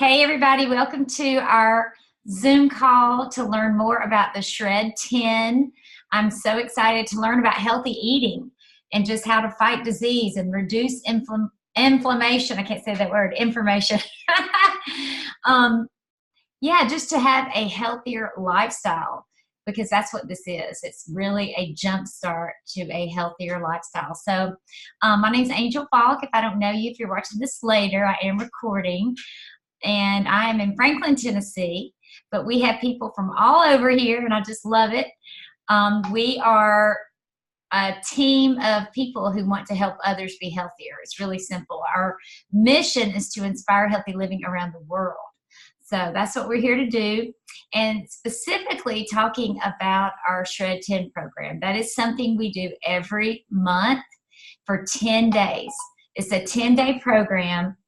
Hey everybody, welcome to our Zoom call to learn more about the Shred10. I'm so excited to learn about healthy eating and just how to fight disease and reduce inflammation. I can't say that word, information. um, yeah, just to have a healthier lifestyle, because that's what this is. It's really a jump start to a healthier lifestyle. So my name's Angel Falk. If I don't know you, if you're watching this later, I am recording. And I'm in Franklin, Tennessee, but we have people from all over here, and I just love it. We are a team of people who want to help others be healthier. It's really simple. Our mission is to inspire healthy living around the world. So that's what we're here to do. And specifically talking about our Shred10 program. That is something we do every month for 10 days. It's a 10-day program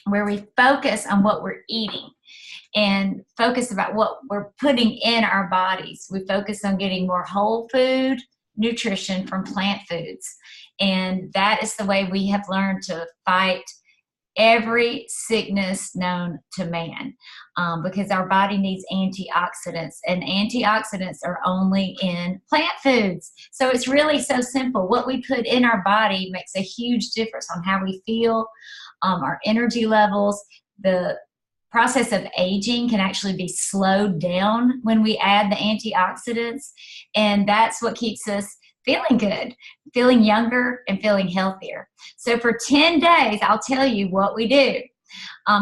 where we focus on what we're eating and focus about what we're putting in our bodies. We focus on getting more whole food nutrition from plant foods. And that is the way we have learned to fight every sickness known to man, because our body needs antioxidants, and antioxidants are only in plant foods. So it's really so simple. What we put in our body makes a huge difference on how we feel, our energy levels. The process of aging can actually be slowed down when we add the antioxidants, and that's what keeps us feeling good, feeling younger, and feeling healthier. So for 10 days, I'll tell you what we do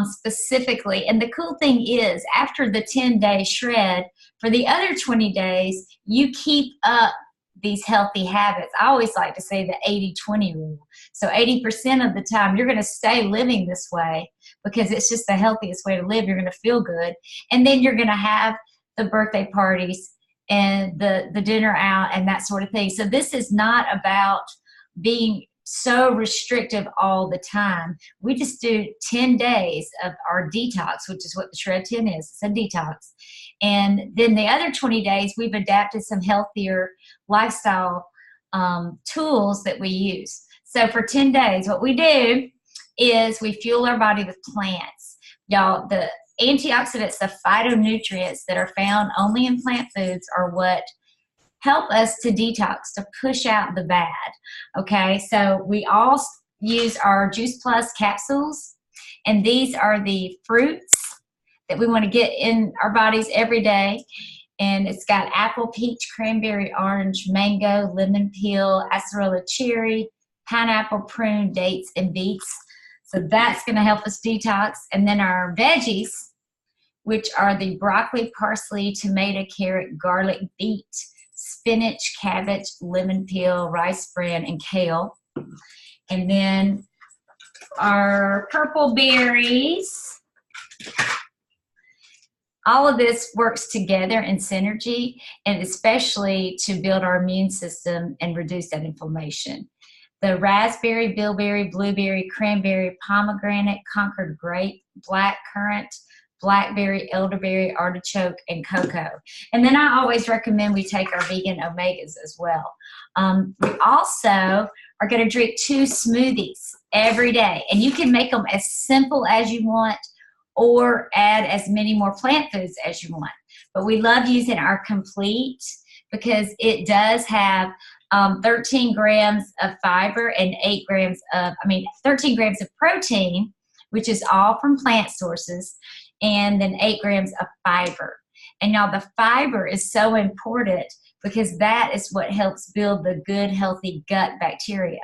specifically. And the cool thing is, after the 10-day shred, for the other 20 days, you keep up these healthy habits. I always like to say the 80-20 rule. So 80% of the time, you're going to stay living this way because it's just the healthiest way to live. You're going to feel good. And then you're going to have the birthday parties and the dinner out and that sort of thing. So this is not about being so restrictive all the time. We just do 10 days of our detox, which is what the Shred10 is. It's a detox. And then the other 20 days, we've adapted some healthier lifestyle tools that we use. So for 10 days, what we do is we fuel our body with plants. Y'all, the antioxidants, the phytonutrients that are found only in plant foods, are what help us to detox, to push out the bad. Okay, so we all use our Juice Plus capsules, and these are the fruits that we want to get in our bodies every day. And it's got apple, peach, cranberry, orange, mango, lemon peel, acerola cherry, pineapple, prune, dates, and beets. So that's going to help us detox. And then our veggies, which are the broccoli, parsley, tomato, carrot, garlic, beet, spinach, cabbage, lemon peel, rice bran, and kale. And then our purple berries. All of this works together in synergy, and especially to build our immune system and reduce that inflammation. The raspberry, bilberry, blueberry, cranberry, pomegranate, Concord grape, black currant, blackberry, elderberry, artichoke, and cocoa. And then I always recommend we take our vegan omegas as well. We also are going to drink 2 smoothies every day, and you can make them as simple as you want or add as many more plant foods as you want. But we love using our complete because it does have 13 grams of fiber and 13 grams of protein, which is all from plant sources, and then 8 grams of fiber. And y'all, the fiber is so important because that is what helps build the good, healthy gut bacteria.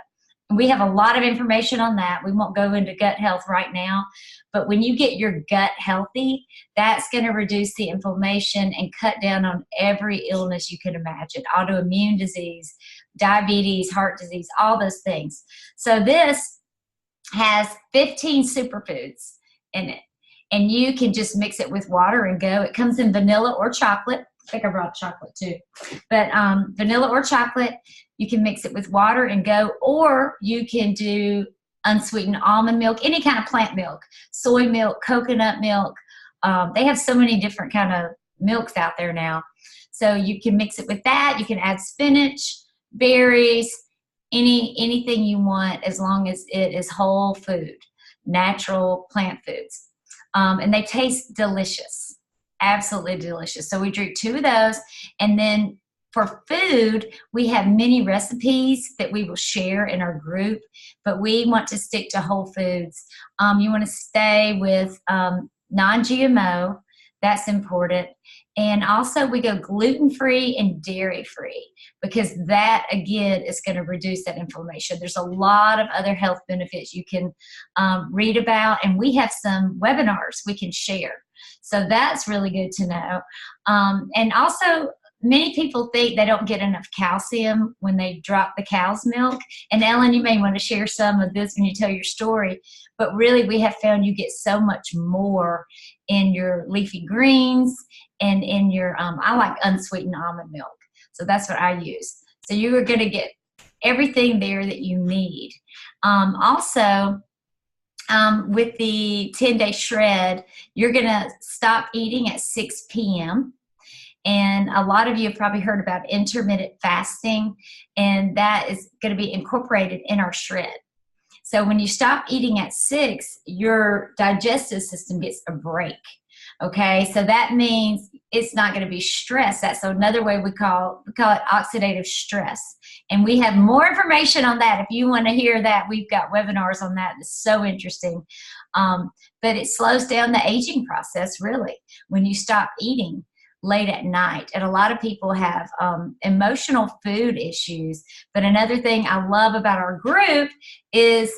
And we have a lot of information on that. We won't go into gut health right now, but when you get your gut healthy, that's going to reduce the inflammation and cut down on every illness you can imagine: autoimmune disease, diabetes, heart disease, all those things. So this has 15 superfoods in it, and you can just mix it with water and go. It comes in vanilla or chocolate. I think I brought chocolate too, but vanilla or chocolate. You can mix it with water and go, or you can do unsweetened almond milk, any kind of plant milk, soy milk, coconut milk. They have so many different kind of milks out there now. So you can mix it with that. You can add spinach, berries, anything you want, as long as it is whole food, natural plant foods. and they taste delicious, absolutely delicious. So we drink 2 of those, and then for food, we have many recipes that we will share in our group, but we want to stick to whole foods. You want to stay with non-GMO. That's important. And also we go gluten-free and dairy-free, because that, again, is going to reduce that inflammation. There's a lot of other health benefits you can read about, and we have some webinars we can share. So that's really good to know. And also, many people think they don't get enough calcium when they drop the cow's milk. And Ellen, you may want to share some of this when you tell your story. But really, we have found you get so much more in your leafy greens and in your, I like unsweetened almond milk. So that's what I use. So you are going to get everything there that you need. Also, with the 10-day shred, you're going to stop eating at 6 p.m. And a lot of you have probably heard about intermittent fasting, and that is going to be incorporated in our shred. So when you stop eating at 6, your digestive system gets a break. Okay, so that means it's not going to be stress. That's another way we call it oxidative stress. And we have more information on that. If you want to hear that, we've got webinars on that. It's so interesting. But it slows down the aging process, really, when you stop eating late at night. And a lot of people have emotional food issues. But another thing I love about our group is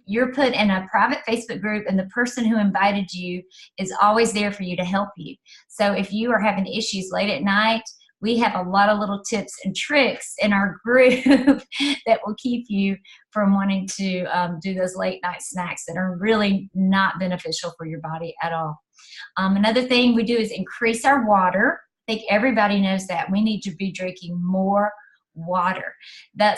you're put in a private Facebook group, and the person who invited you is always there for you to help you. So if you are having issues late at night, we have a lot of little tips and tricks in our group that will keep you from wanting to do those late night snacks that are really not beneficial for your body at all. Another thing we do is increase our water. I think everybody knows that. We need to be drinking more water.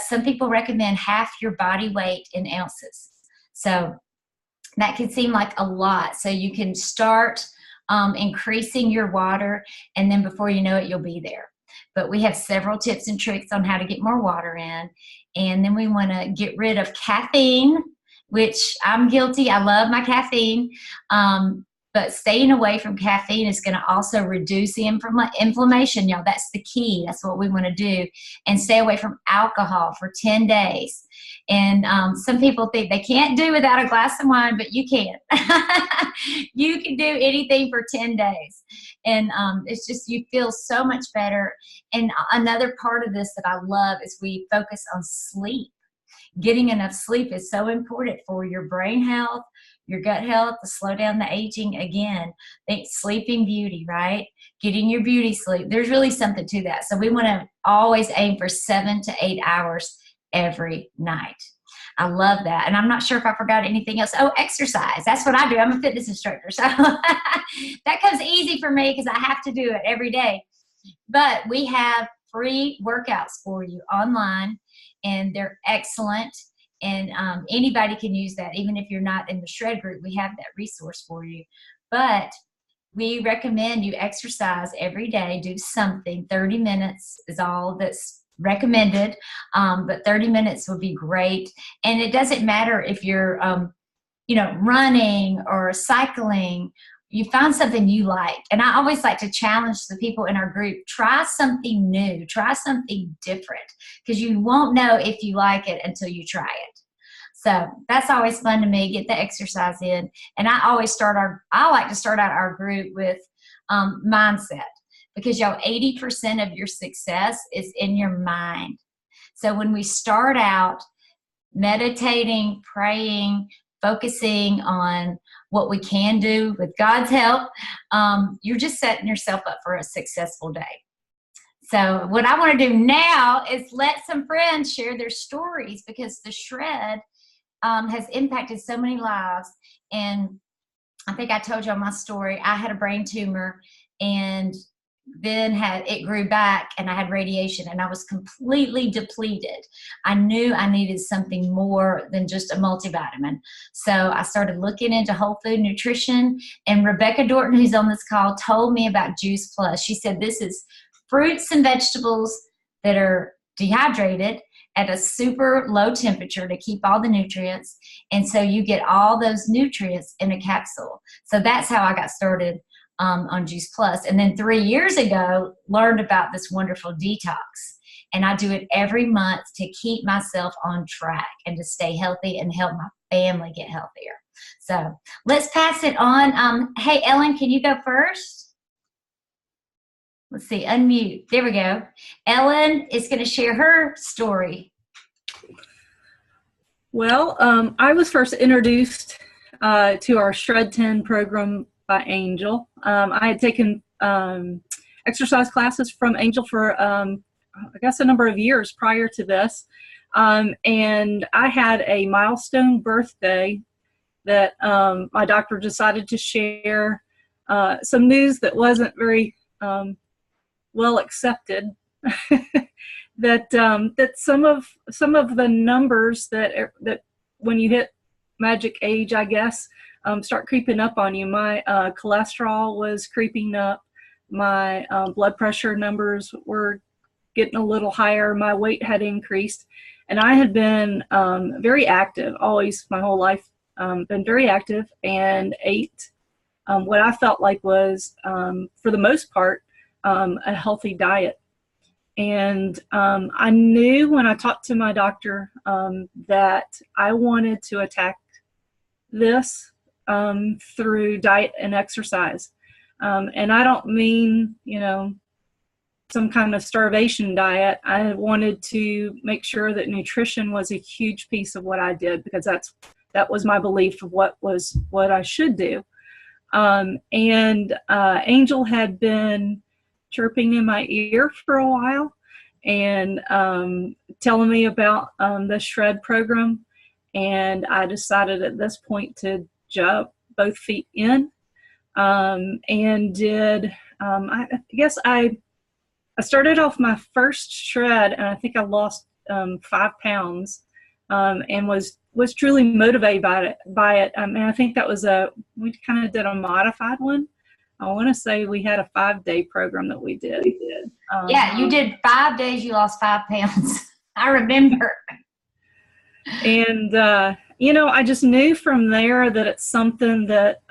Some people recommend half your body weight in ounces. So that can seem like a lot. So you can start increasing your water, and then before you know it, you'll be there. But we have several tips and tricks on how to get more water in. And then we want to get rid of caffeine, which I'm guilty. I love my caffeine. But staying away from caffeine is going to also reduce the inflammation, y'all. That's the key. That's what we want to do. And stay away from alcohol for 10 days. And some people think they can't do without a glass of wine, but you can. You can do anything for 10 days. And it's just, you feel so much better. And another part of this that I love is we focus on sleep. Getting enough sleep is so important for your brain health, your gut health, to slow down the aging. Again, think Sleeping Beauty, right? Getting your beauty sleep. There's really something to that. So we want to always aim for 7 to 8 hours every night. I love that. And I'm not sure if I forgot anything else. Oh, exercise. That's what I do. I'm a fitness instructor. So that comes easy for me because I have to do it every day. But we have free workouts for you online, and they're excellent. And anybody can use that. Even if you're not in the Shred group, we have that resource for you. But we recommend you exercise every day. Do something. 30 minutes is all that's recommended. But 30 minutes would be great. And it doesn't matter if you're, running or cycling. You find something you like. And I always like to challenge the people in our group, try something new, try something different, because you won't know if you like it until you try it. So that's always fun to me, get the exercise in. And I like to start out our group with mindset, because y'all, 80% of your success is in your mind. So when we start out meditating, praying, focusing on what we can do with God's help, you're just setting yourself up for a successful day. So what I want to do now is let some friends share their stories, because the Shred has impacted so many lives. And I think I told y'all my story. I had a brain tumor, and then it grew back, and I had radiation, and I was completely depleted. I knew I needed something more than just a multivitamin. So I started looking into whole food nutrition, and Rebecca Dorton, who's on this call, told me about Juice Plus. She said, this is fruits and vegetables that are dehydrated, at a super low temperature to keep all the nutrients. And so you get all those nutrients in a capsule. So that's how I got started on Juice Plus. And then 3 years ago, learned about this wonderful detox. And I do it every month to keep myself on track and to stay healthy and help my family get healthier. So let's pass it on. Hey, Ellen, can you go first? Let's see, unmute. There we go. Ellen is going to share her story. Well, I was first introduced to our Shred10 program by Angel. I had taken exercise classes from Angel for, I guess, a number of years prior to this. And I had a milestone birthday that my doctor decided to share some news that wasn't very well accepted. that some of the numbers that when you hit magic age, I guess, start creeping up on you. My cholesterol was creeping up. My blood pressure numbers were getting a little higher. My weight had increased, and I had been very active, always my whole life, been very active, and ate what I felt like was, for the most part, a healthy diet. And I knew when I talked to my doctor that I wanted to attack this through diet and exercise. And I don't mean, some kind of starvation diet. I wanted to make sure that nutrition was a huge piece of what I did, because that was my belief of what I should do. And Angel had been chirping in my ear for a while and telling me about the Shred program. And I decided at this point to jump both feet in and did, I guess I started off my first Shred, and I think I lost 5 pounds and was truly motivated by it. And I think that was we kind of did a modified one. I want to say we had a 5-day program that we did. Yeah, you did 5 days, you lost 5 pounds. I remember. And, I just knew from there that it's something that,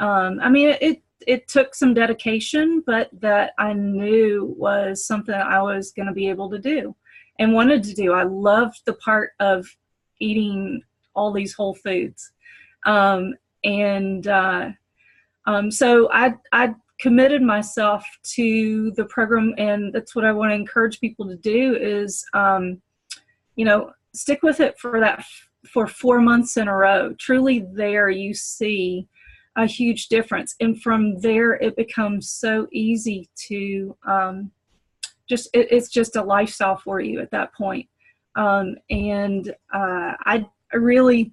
it took some dedication, but that I knew was something I was going to be able to do and wanted to do. I loved the part of eating all these whole foods. So I committed myself to the program, and that's what I want to encourage people to do is, stick with it for 4 months in a row. Truly there you see a huge difference. And from there, it becomes so easy to it's just a lifestyle for you at that point. I really,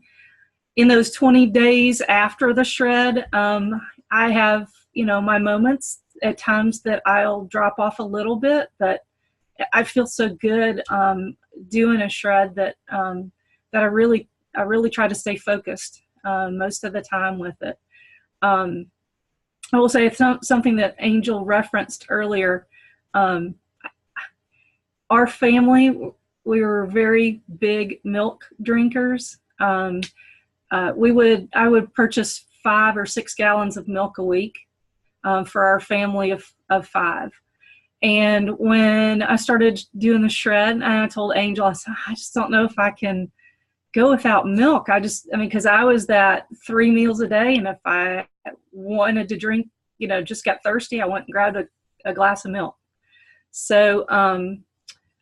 in those 20 days after the Shred, I have, my moments at times that I'll drop off a little bit, but I feel so good doing a Shred that I really try to stay focused most of the time with it. I will say it's something that Angel referenced earlier. Our family, we were very big milk drinkers. I would purchase 5 or 6 gallons of milk a week for our family of 5. And when I started doing the Shred, I told Angel, I said, I just don't know if I can go without milk. Because I was that 3 meals a day, and if I wanted to drink, just got thirsty, I went and grabbed a glass of milk. So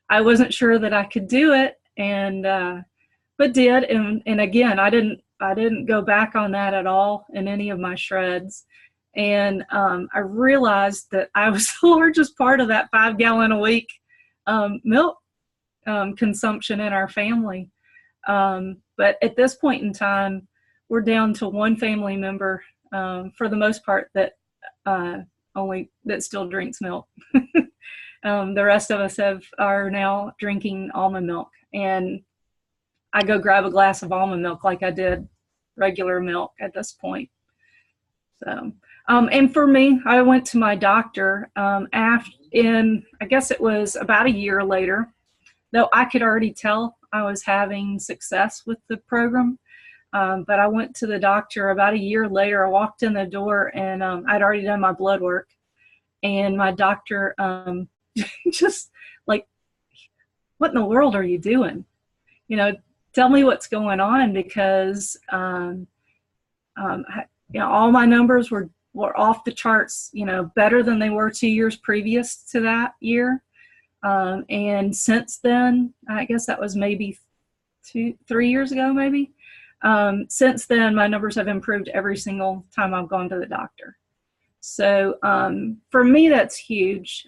I wasn't sure that I could do it, but did. And again, I didn't go back on that at all in any of my Shreds. And I realized that I was the largest part of that 5-gallon a week milk consumption in our family. But at this point in time, we're down to one family member, for the most part, that still drinks milk. The rest of us are now drinking almond milk, and I go grab a glass of almond milk like I did regular milk at this point. So, and for me, I went to my doctor I guess it was about a year later, though I could already tell I was having success with the program. But I went to the doctor about a year later. I walked in the door and I'd already done my blood work. And my doctor just like, what in the world are you doing? You know, tell me what's going on, because all my numbers were off the charts, better than they were 2 years previous to that year. And since then, I guess that was maybe 3 years ago, maybe. Since then, my numbers have improved every single time I've gone to the doctor. So for me, that's huge.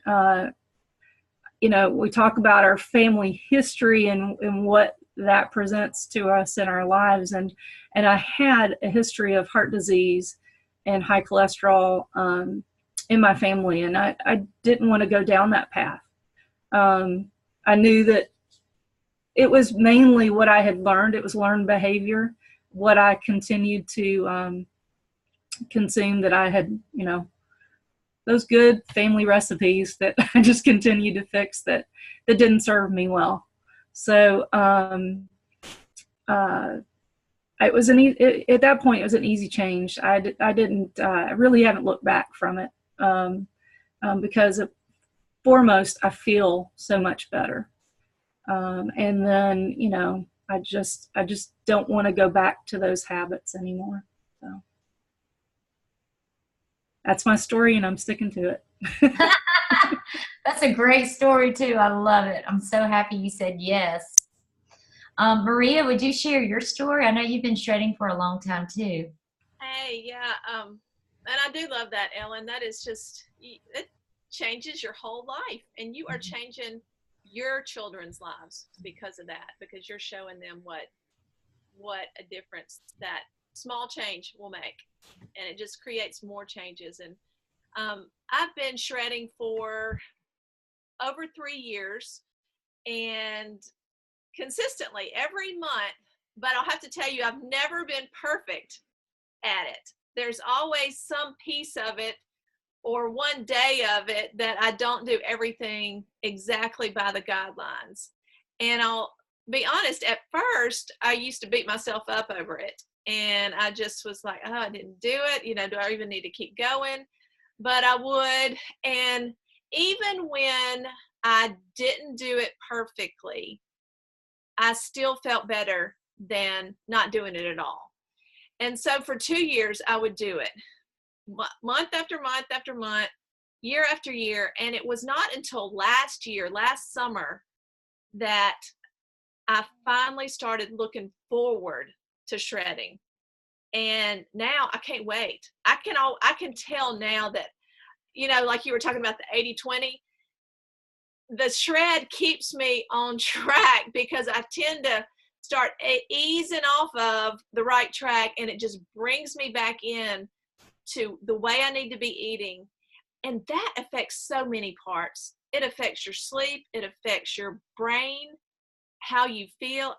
We talk about our family history and what that presents to us in our lives. And I had a history of heart disease and high cholesterol in my family, and I didn't want to go down that path. I knew that it was mainly what I had learned. It was learned behavior, what I continued to consume, that I had, those good family recipes that I just continued to fix that didn't serve me well. So it was at that point, it was an easy change. I really haven't looked back from it because foremost, I feel so much better. And then, I just don't want to go back to those habits anymore. So that's my story, and I'm sticking to it. That's a great story too. I love it. I'm so happy you said yes. Maria, would you share your story? I know you've been shredding for a long time too. Hey, yeah. And I do love that, Ellen. That is just, it changes your whole life, and you are changing your children's lives because of that, because you're showing them what a difference that small change will make, and it just creates more changes. And I've been shredding for over 3 years, and consistently every month, but I'll have to tell you, I've never been perfect at it. There's always some piece of it or one day of it that I don't do everything exactly by the guidelines. And I'll be honest, at first, I used to beat myself up over it. And I just was like, oh, I didn't do it. Do I even need to keep going? But I would. And even when I didn't do it perfectly, I still felt better than not doing it at all. And so for 2 years, I would do it month after month after month, year after year. And it was not until last summer, that I finally started looking forward to shredding. And now I can't wait. I can tell now that, like you were talking about the 80-20, the shred keeps me on track, because I tend to start easing off of the right track, and it just brings me back in to the way I need to be eating. And that affects so many parts. It affects your sleep. It affects your brain, how you feel,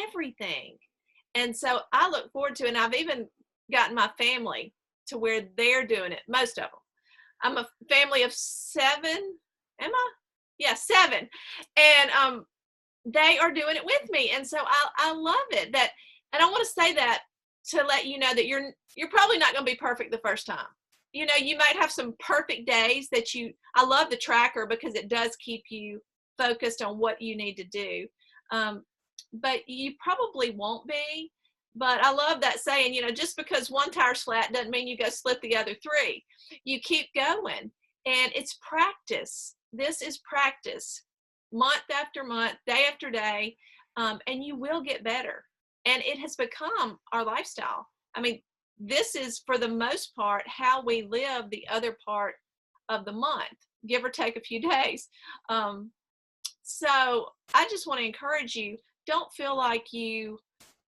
everything. And so I look forward to it. And I've even gotten my family to where they're doing it, most of them. I'm a family of 7. Am I? Yeah, 7. And they are doing it with me. And so I love it. And I want to say that to let you know that you're probably not going to be perfect the first time. You might have some perfect days I love the tracker, because it does keep you focused on what you need to do. But you probably won't be. But I love that saying, just because one tire's flat doesn't mean you go split the other 3. You keep going, and it's practice. This is practice, month after month, day after day, and you will get better. And it has become our lifestyle. I mean, this is, for the most part, how we live the other part of the month, give or take a few days. So I just want to encourage you, don't feel like you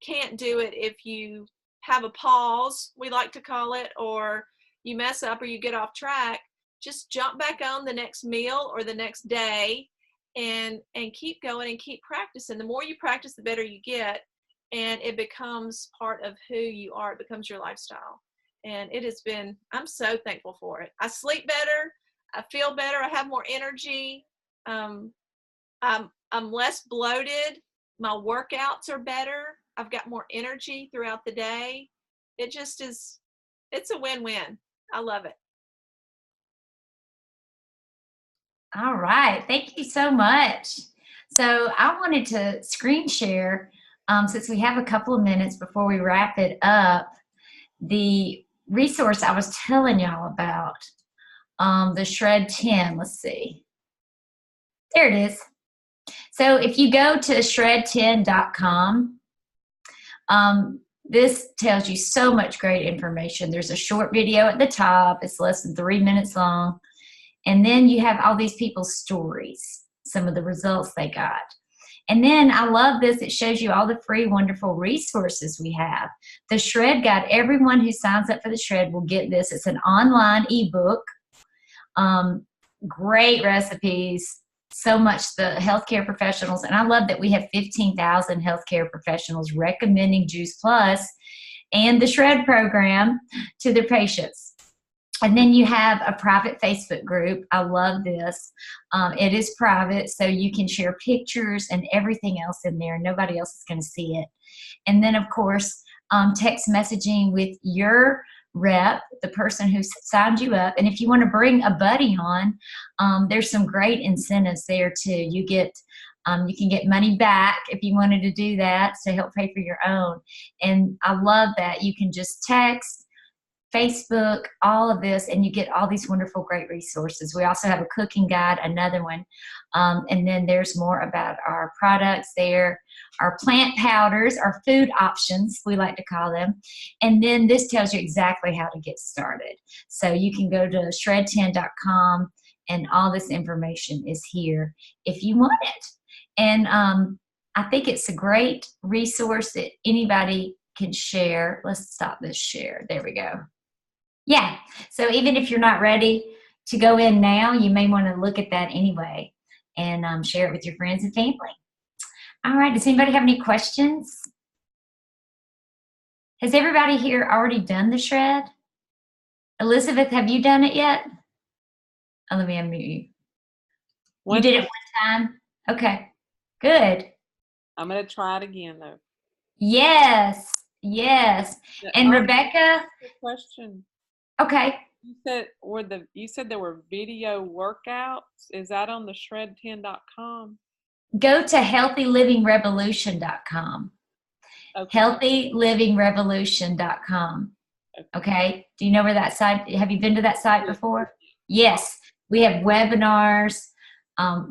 can't do it if you have a pause, we like to call it, or you mess up or you get off track. Just jump back on the next meal or the next day and keep going and keep practicing. The more you practice, the better you get, and it becomes part of who you are. It becomes your lifestyle. And it has been, I'm so thankful for it. I sleep better. I feel better. I have more energy. I'm less bloated. My workouts are better. I've got more energy throughout the day. It just is, it's a win-win. I love it. All right. Thank you so much. So I wanted to screen share, since we have a couple of minutes before we wrap it up, the resource I was telling y'all about, the Shred10. Let's see. There it is. So if you go to shred10.com, this tells you so much great information. There's a short video at the top. It's less than 3 minutes long. And then you have all these people's stories, some of the results they got. And then I love this. It shows you all the free, wonderful resources we have. The Shred Guide, everyone who signs up for the Shred will get this. It's an online ebook. Great recipes, so much the healthcare professionals. And I love that we have 15,000 healthcare professionals recommending Juice Plus and the Shred program to their patients. And then you have a private Facebook group. I love this. It is private, so you can share pictures and everything else in there. Nobody else is going to see it. And then, of course, text messaging with your rep, the person who signed you up. And if you want to bring a buddy on, there's some great incentives there too. You can get money back if you wanted to do that to help pay for your own. And I love that you can just text, Facebook, all of this, and you get all these wonderful, great resources. We also have a cooking guide, another one. And then there's more about our products there, our plant powders, our food options, we like to call them. And then this tells you exactly how to get started. So you can go to shred10.com and all this information is here if you want it. And I think it's a great resource that anybody can share. Let's stop this share. There we go. Yeah, so even if you're not ready to go in now, you may want to look at that anyway and share it with your friends and family. All right, does anybody have any questions? Has everybody here already done the Shred? Elizabeth, have you done it yet? Oh, let me unmute you. You did it one time? Okay, good. I'm going to try it again, though. Yes, yes. And Rebecca? Question. Okay. You said there were video workouts. Is that on the shred10.com? Go to healthylivingrevolution.com. Okay. Healthylivingrevolution.com. Okay. Do you know where that site? Have you been to that site before? Yes. We have webinars,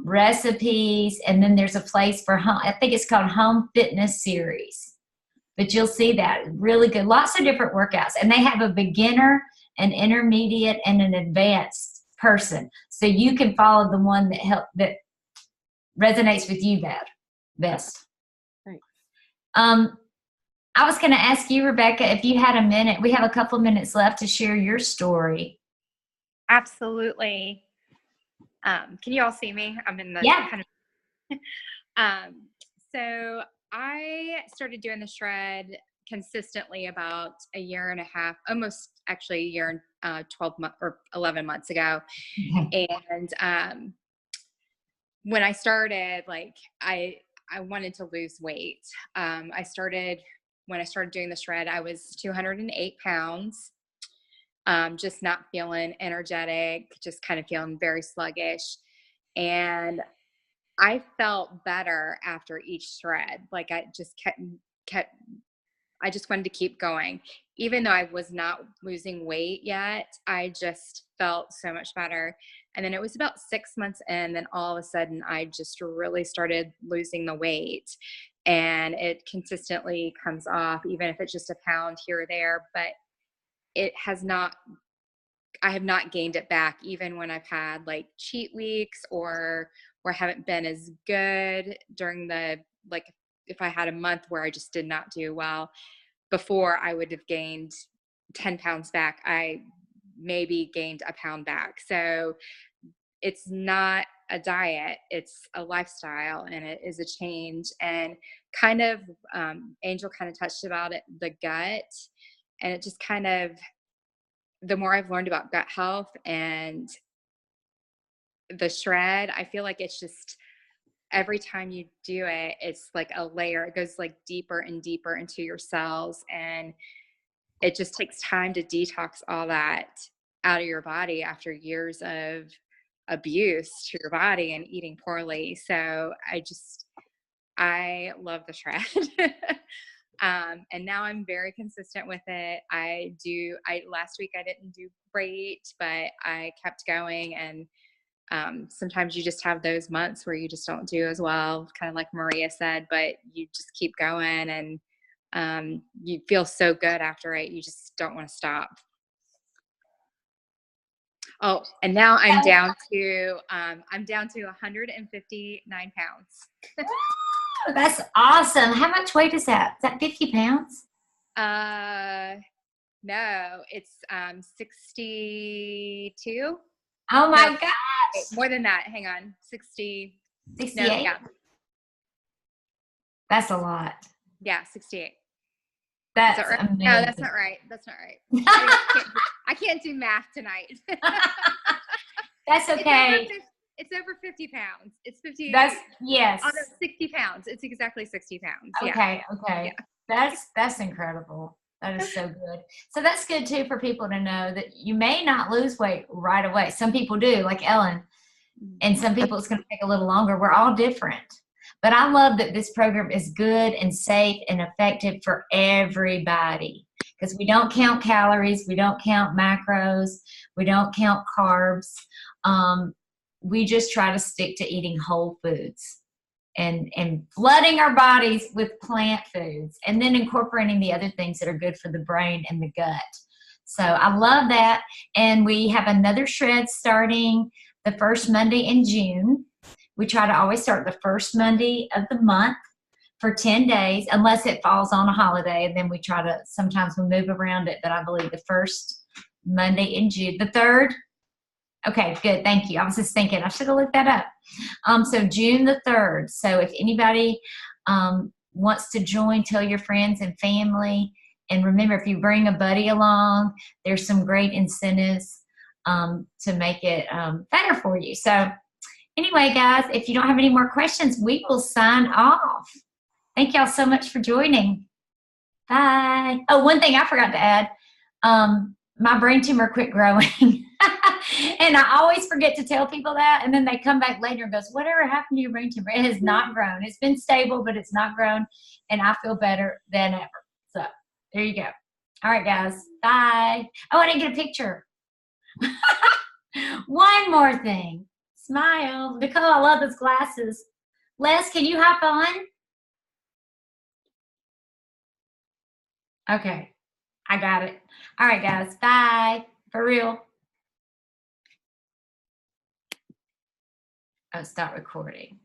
recipes, and then there's a place for home. I think it's called Home Fitness Series. But you'll see that really good. Lots of different workouts, and they have a beginner, an intermediate, and an advanced person. So you can follow the one that resonates with you best. Thanks. I was going to ask you, Rebecca, if you had a minute. We have a couple of minutes left to share your story. Absolutely. Can you all see me? I'm in the kind of. So I started doing the Shred consistently about a year and a half, almost actually a year and 12 months or 11 months ago. And when I started, like I wanted to lose weight. When I started doing the Shred, I was 208 pounds. Just not feeling energetic, just kind of feeling very sluggish. And I felt better after each Shred. Like I just I just wanted to keep going. Even though I was not losing weight yet, I just felt so much better. And then it was about 6 months in, then all of a sudden I just really started losing the weight. And it consistently comes off, even if it's just a pound here or there, but I have not gained it back, even when I've had like cheat weeks or haven't been as good during if I had a month where I just did not do well. Before, I would have gained 10 pounds back. I maybe gained a pound back. So it's not a diet, it's a lifestyle, and it is a change. And kind of, Angel kind of touched about it, the gut, and it just kind of, the more I've learned about gut health and the Shred, I feel like it's just every time you do it, it's like a layer. It goes like deeper and deeper into your cells, and it just takes time to detox all that out of your body after years of abuse to your body and eating poorly. So I love the shred. And now I'm very consistent with it. Last week I didn't do great, but I kept going. And sometimes you just have those months where you just don't do as well, kind of like Maria said, but you just keep going, and you feel so good after it. You just don't want to stop. Oh, and now I'm down to 159 pounds. That's awesome. How much weight is that? Is that 50 pounds? No, it's 62. Oh my No, gosh. more than that. Hang on. 68. No, yeah. That's a lot. Yeah, 68. That's right? amazing. No, that's not right. That's not right. I can't do math tonight. That's okay. It's over 50 pounds. It's 50. That's, yes. Oh, no, 60 pounds. It's exactly 60 pounds. Okay. Yeah. Okay. Yeah. That's incredible. That is so good. So that's good too for people to know that you may not lose weight right away. Some people do, like Ellen, and some people it's going to take a little longer. We're all different. But I love that this program is good and safe and effective for everybody, because we don't count calories, we don't count macros, we don't count carbs. We just try to stick to eating whole foods and flooding our bodies with plant foods, and then incorporating the other things that are good for the brain and the gut. So I love that. And we have another shred starting the first Monday in June. We try to always start the first Monday of the month for 10 days, unless it falls on a holiday. And then we try to, sometimes we move around it, but I believe the first Monday in June, the 3rd. Okay, good. Thank you. I was just thinking I should have looked that up. So June the 3rd. So if anybody wants to join, tell your friends and family. And remember, if you bring a buddy along, there's some great incentives to make it better for you. So anyway, guys, if you don't have any more questions, we will sign off. Thank y'all so much for joining. Bye. Oh, one thing I forgot to add. My brain tumor quit growing. And I always forget to tell people that. And then they come back later and goes, whatever happened to your brain tumor? It has not grown. It's been stable, but it's not grown. And I feel better than ever. So there you go. All right, guys. Bye. Oh, I didn't get a picture. One more thing. Smile. Nicole, I love those glasses. Les, can you hop on? Okay. I got it. All right, guys. Bye. For real. Oh, start recording.